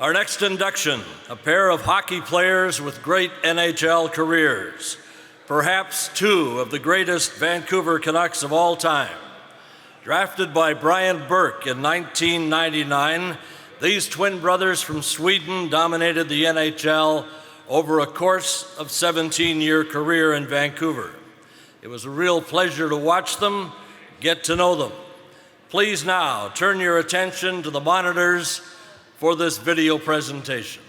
Our next induction, a pair of hockey players with great NHL careers, perhaps two of the greatest Vancouver Canucks of all time. Drafted by Brian Burke in 1999, these twin brothers from Sweden dominated the NHL over a course of 17-year career in Vancouver. It was a real pleasure to watch them, get to know them. Please now turn your attention to the monitors for this video presentation.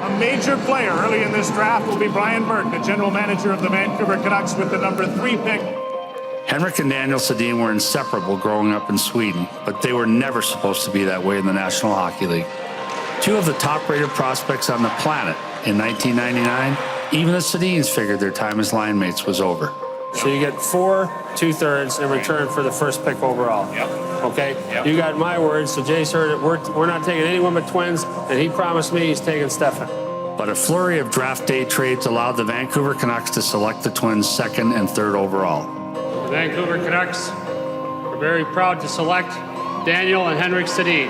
A major player early in this draft will be Brian Burke, the general manager of the Vancouver Canucks, with the number 3 pick. Henrik and Daniel Sedin were inseparable growing up in Sweden, but they were never supposed to be that way in the National Hockey League. Two of the top-rated prospects on the planet in 1999, even the Sedins figured their time as line mates was over. So you get 4 2/3 in return for the first pick overall. Yep. Okay? Yep. You got my word, so Jay's heard it. We're not taking anyone but twins, and he promised me he's taking Stefan. But a flurry of draft day trades allowed the Vancouver Canucks to select the Twins' 2nd and 3rd overall. The Vancouver Canucks are very proud to select Daniel and Henrik Sedin.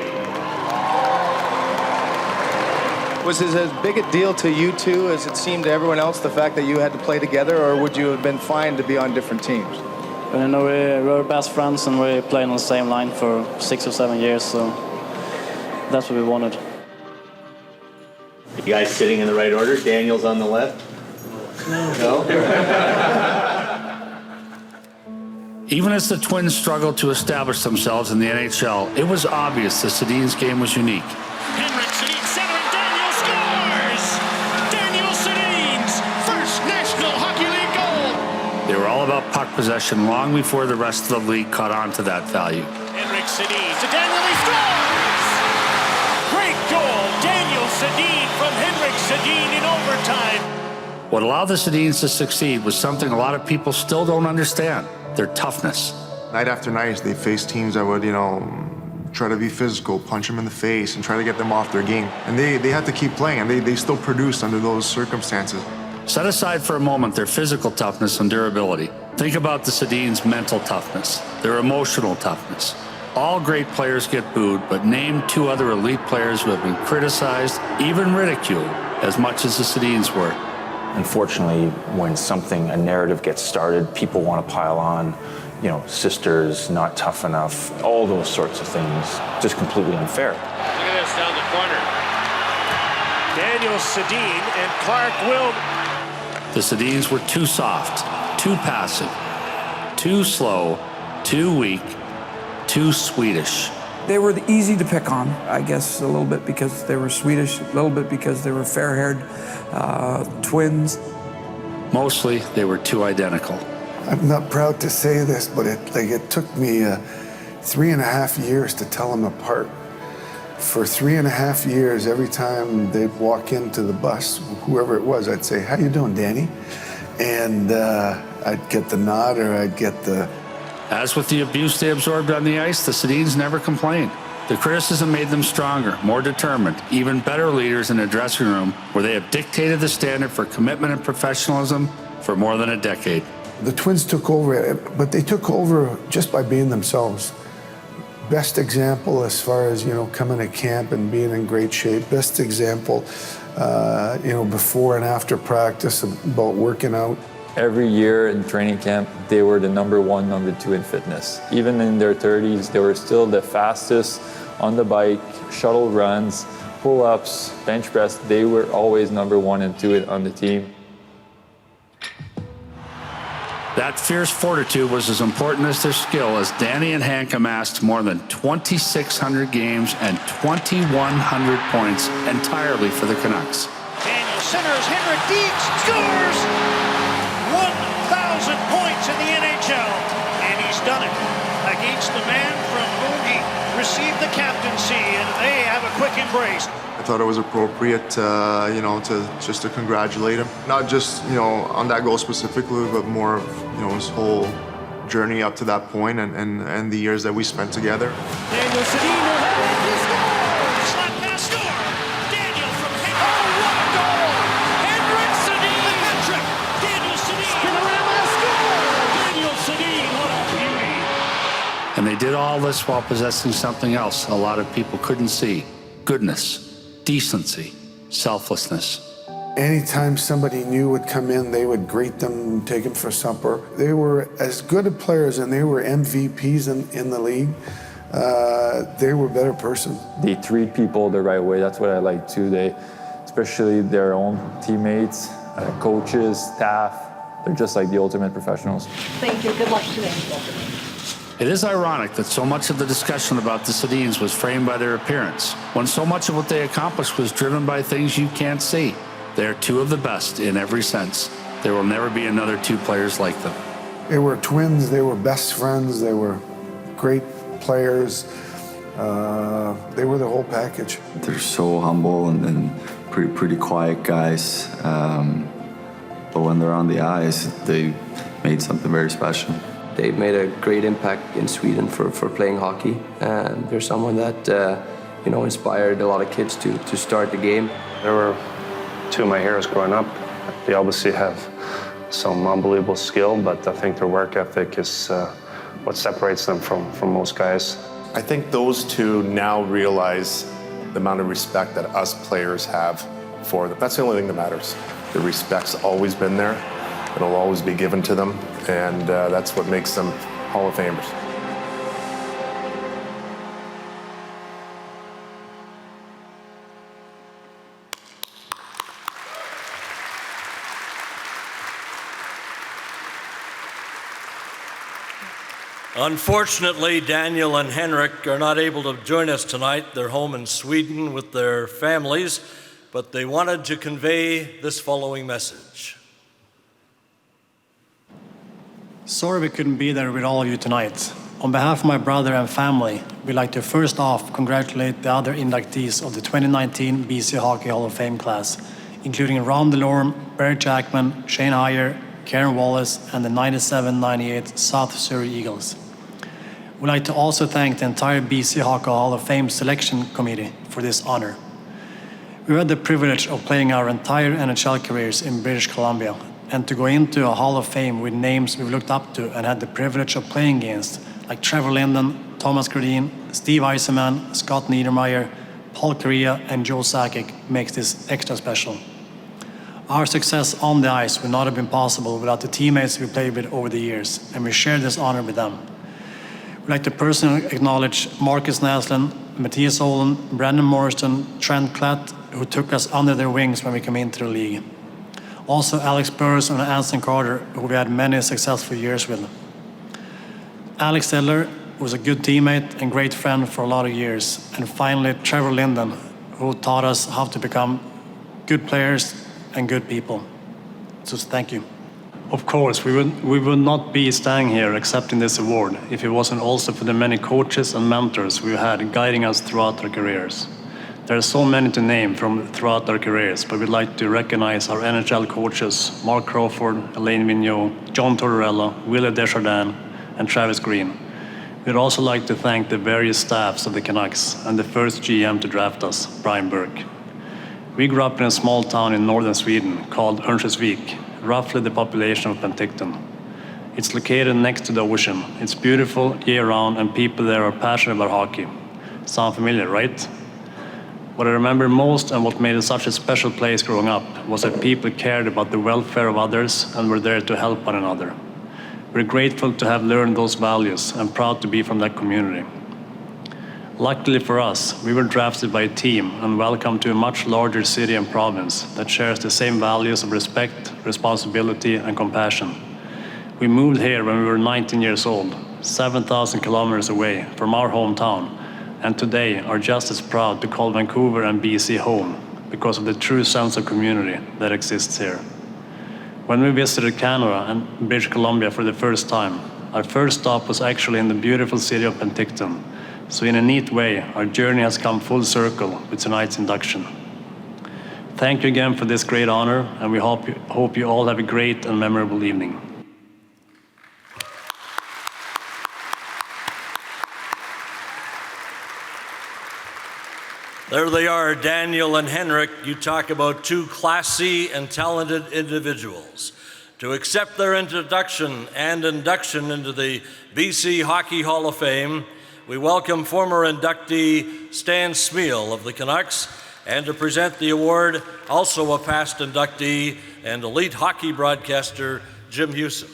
Was it as big a deal to you two as it seemed to everyone else, the fact that you had to play together, or would you have been fine to be on different teams? You know, we were best friends and we played on the same line for 6 or 7 years, so that's what we wanted. You guys sitting in the right order? Daniel's on the left? No? Even as the Twins struggled to establish themselves in the NHL, it was obvious the Sedin's game was unique. Henrik Sedin, center, and Daniel scores! Daniel Sedin's first National Hockey League goal! They were all about puck possession long before the rest of the league caught on to that value. Henrik Sedin to Daniel, he scores! Great goal, Daniel Sedin from Henrik Sedin in overtime. What allowed the Sedins to succeed was something a lot of people still don't understand: their toughness. Night after night, they faced teams that would, try to be physical, punch them in the face, and try to get them off their game. And they had to keep playing, and they still produced under those circumstances. Set aside for a moment their physical toughness and durability. Think about the Sedins' mental toughness, their emotional toughness. All great players get booed, but name 2 other elite players who have been criticized, even ridiculed, as much as the Sedins were. Unfortunately, when a narrative gets started, people want to pile on, sisters, not tough enough, all those sorts of things, just completely unfair. Look at this down the corner. Daniel Sedin and Clark Wilm. The Sedins were too soft, too passive, too slow, too weak, too Swedish. They were easy to pick on, I guess, a little bit because they were Swedish, a little bit because they were fair-haired twins. Mostly, they were too identical. I'm not proud to say this, but it took me 3.5 years to tell them apart. For 3.5 years, every time they'd walk into the bus, whoever it was, I'd say, "How you doing, Danny?" And I'd get the nod or I'd get the... As with the abuse they absorbed on the ice, the Sedins never complained. The criticism made them stronger, more determined, even better leaders in a dressing room where they have dictated the standard for commitment and professionalism for more than a decade. The Twins took over, but they took over just by being themselves. Best example as far as, coming to camp and being in great shape. Best example, before and after practice about working out. Every year in training camp, they were the number 1, number 2 in fitness. Even in their 30s, they were still the fastest on the bike, shuttle runs, pull-ups, bench press. They were always number 1 and 2 on the team. That fierce fortitude was as important as their skill, as Danny and Hank amassed more than 2,600 games and 2,100 points entirely for the Canucks. Daniel centers, Henrik Deeks scores! 1,000 points in the NHL, and he's done it against the man from whom he received the captaincy, and they have a quick embrace. I thought it was appropriate, to congratulate him. Not just, on that goal specifically, but more of, his whole journey up to that point and the years that we spent together. Daniel Sedin will have it. He scores! Slap pass score! Daniel from Henrik. Oh, what a goal! Henrik Sedin, the hat trick! Daniel Sedin. Spinorama score! Daniel Sedin, what a And they did all this while possessing something else a lot of people couldn't see: goodness, decency, selflessness. Anytime somebody new would come in, they would greet them, take them for supper. They were as good of players, and they were MVPs in the league. They were a better person. They treat people the right way. That's what I like too. They, especially their own teammates, coaches, staff, they're just like the ultimate professionals. Thank you. Good luck today. It is ironic that so much of the discussion about the Sedins was framed by their appearance, when so much of what they accomplished was driven by things you can't see. They are two of the best in every sense. There will never be another two players like them. They were twins, they were best friends, they were great players. They were the whole package. They're so humble and pretty quiet guys. But when they're on the ice, they made something very special. They've made a great impact in Sweden for playing hockey. And they're someone that inspired a lot of kids to start the game. They were two of my heroes growing up. They obviously have some unbelievable skill, but I think their work ethic is what separates them from most guys. I think those two now realize the amount of respect that us players have for them. That's the only thing that matters. The respect's always been there. It'll always be given to them, and that's what makes them Hall of Famers. Unfortunately, Daniel and Henrik are not able to join us tonight. They're home in Sweden with their families, but they wanted to convey this following message. Sorry we couldn't be there with all of you tonight. On behalf of my brother and family, we'd like to first off congratulate the other inductees of the 2019 BC Hockey Hall of Fame class, including Ron DeLorme, Barry Jackman, Shane Heyer, Karen Wallace, and the 97-98 South Surrey Eagles. We'd like to also thank the entire BC Hockey Hall of Fame selection committee for this honor. We had the privilege of playing our entire NHL careers in British Columbia, and to go into a Hall of Fame with names we've looked up to and had the privilege of playing against, like Trevor Linden, Thomas Gradin, Steve Eisenman, Scott Niedermayer, Paul Kariya, and Joe Sakic, makes this extra special. Our success on the ice would not have been possible without the teammates we played with over the years, and we share this honor with them. We'd like to personally acknowledge Marcus Naslund, Matthias Olen, Brandon Morrison, Trent Klatt, who took us under their wings when we came into the league. Also Alex Burrows and Anson Carter, who we had many successful years with. Alex Edler was a good teammate and great friend for a lot of years. And finally, Trevor Linden, who taught us how to become good players and good people. So thank you. Of course, we would not be standing here accepting this award if it wasn't also for the many coaches and mentors we had guiding us throughout our careers. There are so many to name from throughout our careers, but we'd like to recognize our NHL coaches, Mark Crawford, Elaine Vigneault, John Tortorella, Willie Desjardins, and Travis Green. We'd also like to thank the various staffs of the Canucks and the first GM to draft us, Brian Burke. We grew up in a small town in northern Sweden called Örnsköldsvik, roughly the population of Penticton. It's located next to the ocean. It's beautiful year-round, and people there are passionate about hockey. Sound familiar, right? What I remember most and what made it such a special place growing up was that people cared about the welfare of others and were there to help one another. We're grateful to have learned those values and proud to be from that community. Luckily for us, we were drafted by a team and welcomed to a much larger city and province that shares the same values of respect, responsibility, and compassion. We moved here when we were 19 years old, 7,000 kilometers away from our hometown, and today are just as proud to call Vancouver and BC home because of the true sense of community that exists here. When we visited Canada and British Columbia for the first time, our first stop was actually in the beautiful city of Penticton. So in a neat way, our journey has come full circle with tonight's induction. Thank you again for this great honor, and we hope you all have a great and memorable evening. There they are, Daniel and Henrik. You talk about two classy and talented individuals. To accept their introduction and induction into the BC Hockey Hall of Fame, we welcome former inductee Stan Smeal of the Canucks, and to present the award, also a past inductee and elite hockey broadcaster, Jim Hewson.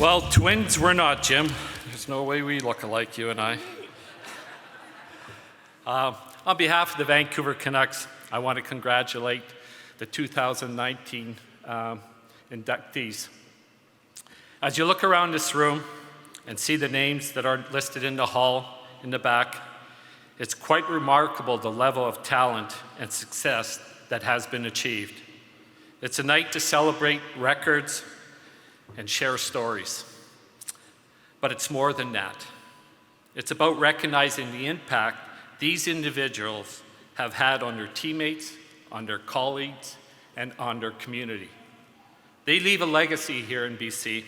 Well, twins we're not, Jim. There's no way we look alike, you and I. On behalf of the Vancouver Canucks, I want to congratulate the 2019 inductees. As you look around this room and see the names that are listed in the hall in the back, it's quite remarkable the level of talent and success that has been achieved. It's a night to celebrate records and share stories. But it's more than that. It's about recognizing the impact these individuals have had on their teammates, on their colleagues, and on their community. They leave a legacy here in BC,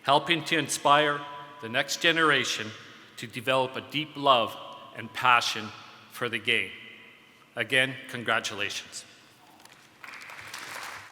helping to inspire the next generation to develop a deep love and passion for the game. Again, congratulations.